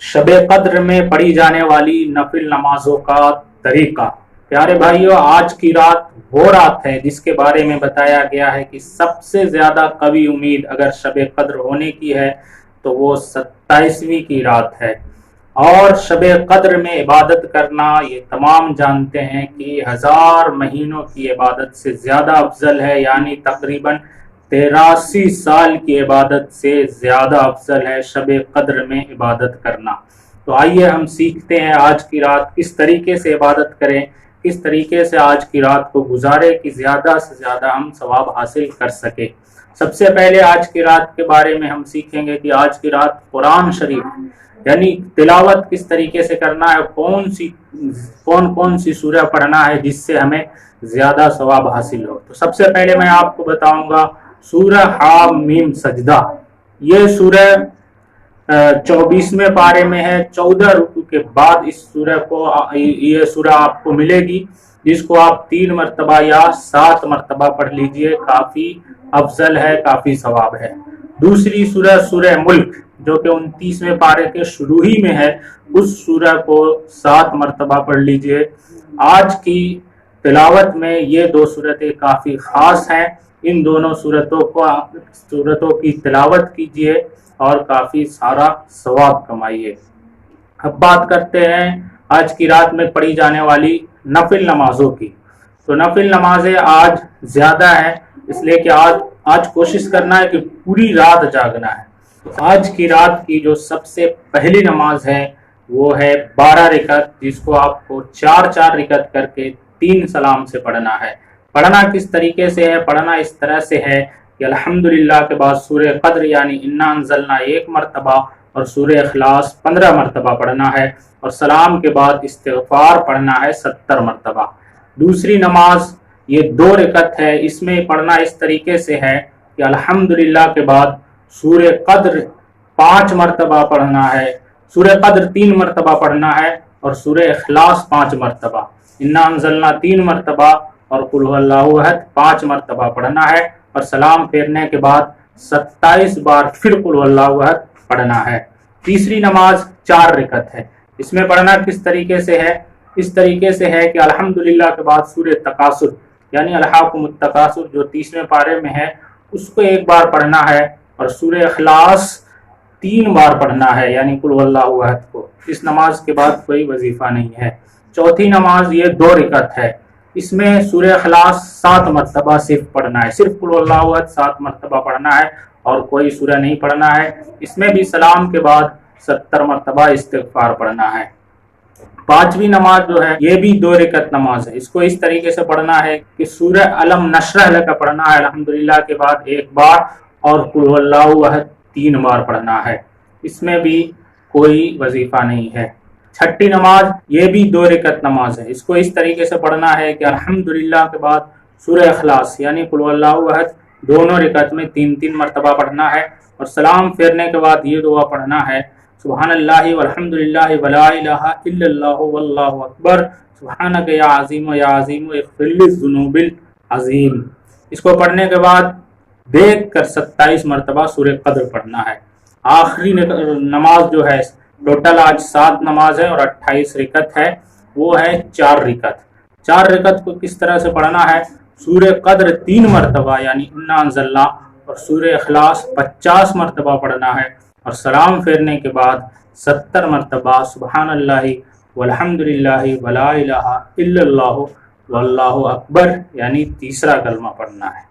شب قدر میں پڑھی جانے والی نفل نمازوں کا طریقہ۔ پیارے بھائیوں، آج کی رات وہ رات ہے جس کے بارے میں بتایا گیا ہے کہ سب سے زیادہ قوی امید اگر شب قدر ہونے کی ہے تو وہ 27ویں کی رات ہے۔ اور شب قدر میں عبادت کرنا یہ تمام جانتے ہیں کہ 1000 مہینوں کی عبادت سے زیادہ افضل ہے، یعنی تقریباً 83 سال کی عبادت سے زیادہ افضل ہے شب قدر میں عبادت کرنا۔ تو آئیے ہم سیکھتے ہیں آج کی رات کس طریقے سے عبادت کریں، کس طریقے سے آج کی رات کو گزارے کہ زیادہ سے زیادہ ہم ثواب حاصل کر سکیں۔ سب سے پہلے آج کی رات کے بارے میں ہم سیکھیں گے کہ آج کی رات قرآن شریف یعنی تلاوت کس طریقے سے کرنا ہے، کون سی سورہ پڑھنا ہے جس سے ہمیں زیادہ ثواب حاصل ہو۔ تو سب سے پہلے میں آپ کو بتاؤں گا سورہ حامیم سجدہ۔ یہ سورہ 24ویں پارے میں ہے، 14 رکوع کے بعد یہ سورہ آپ کو ملے گی، جس کو آپ 3 مرتبہ یا 7 مرتبہ پڑھ لیجئے، کافی افضل ہے، کافی ثواب ہے۔ دوسری سورہ ملک جو کہ 29ویں پارے کے شروع ہی میں ہے، اس سورہ کو 7 مرتبہ پڑھ لیجئے۔ آج کی تلاوت میں یہ 2 سورتیں کافی خاص ہیں، ان دونوں سورتوں کی تلاوت کیجئے اور کافی سارا ثواب کمائیے۔ اب بات کرتے ہیں آج کی رات میں پڑھی جانے والی نفل نمازوں کی۔ تو نفل نمازیں آج زیادہ ہیں، اس لیے کہ آج کوشش کرنا ہے کہ پوری رات جاگنا ہے۔ آج کی رات کی جو سب سے پہلی نماز ہے وہ ہے 12 رکعت، جس کو آپ کو 4 رکعت کر کے 3 سلام سے پڑھنا ہے۔ پڑھنا کس طریقے سے ہے؟ پڑھنا اس طرح سے ہے کہ الحمدللہ کے بعد سورہ قدر یعنی انا انزلنا 1 مرتبہ اور سورہ اخلاص 15 مرتبہ پڑھنا ہے، اور سلام کے بعد استغفار پڑھنا ہے 70 مرتبہ۔ دوسری نماز یہ 2 رکعت ہے، اس میں پڑھنا اس طریقے سے ہے کہ الحمدللہ کے بعد سورہ قدر 5 مرتبہ پڑھنا ہے، سورہ قدر 3 مرتبہ پڑھنا ہے اور سورہ اخلاص 5 مرتبہ، انا انزلنا 3 مرتبہ اور قل هو اللہ احد 5 مرتبہ پڑھنا ہے، اور سلام پھیرنے کے بعد 27 بار پھر قل هو اللہ احد پڑھنا ہے۔ تیسری نماز 4 رکعت ہے، اس میں پڑھنا کس طریقے سے ہے؟ اس طریقے سے ہے کہ الحمدللہ کے بعد سورہ تکاثر یعنی الہاکم التکاثر جو 30ویں پارے میں ہے، اس کو 1 بار پڑھنا ہے، اور سورہ اخلاص 3 بار پڑھنا ہے یعنی قل هو اللہ احد کو۔ اس نماز کے بعد کوئی وظیفہ نہیں ہے۔ چوتھی نماز یہ 2 رکعت ہے، اس میں سورہ اخلاص 7 مرتبہ صرف پڑھنا ہے، صرف قل هو اللہ احد 7 مرتبہ پڑھنا ہے اور کوئی سورہ نہیں پڑھنا ہے۔ اس میں بھی سلام کے بعد 70 مرتبہ استغفار پڑھنا ہے۔ 5ویں نماز جو ہے یہ بھی 2 رکعت نماز ہے، اس کو اس طریقے سے پڑھنا ہے کہ سورہ علم نشرح لک پڑھنا ہے الحمدللہ کے بعد 1 بار اور قل هو اللہ احد 3 بار پڑھنا ہے، اس میں بھی کوئی وظیفہ نہیں ہے۔ 6ٹھی نماز یہ بھی 2 رکعت نماز ہے، اس کو اس طریقے سے پڑھنا ہے کہ الحمدللہ کے بعد سورہ اخلاص یعنی قل هو اللہ احد دونوں رکعت میں 3 مرتبہ پڑھنا ہے، اور سلام پھیرنے کے بعد یہ دعا پڑھنا ہے سبحان اللہ والحمدللہ ولا الہ الا اللہ واللہ اکبر سبحانک یا عظیم اغفر لی الذنوب العظیم۔ اس کو پڑھنے کے بعد دیکھ کر 27 مرتبہ سورہ قدر پڑھنا ہے۔ آخری نماز جو ہے ٹوٹل آج 7 نماز ہے اور 28 رکعت ہے، وہ ہے 4 رکعت۔ 4 رکعت کو کس طرح سے پڑھنا ہے؟ سورہ قدر 3 مرتبہ یعنی انا انزلنا اور سورہ اخلاص 50 مرتبہ پڑھنا ہے، اور سلام پھیرنے کے بعد 70 مرتبہ سبحان اللہ والحمدللہ ولا الہ الا اللہ واللہ اکبر یعنی تیسرا کلمہ پڑھنا ہے۔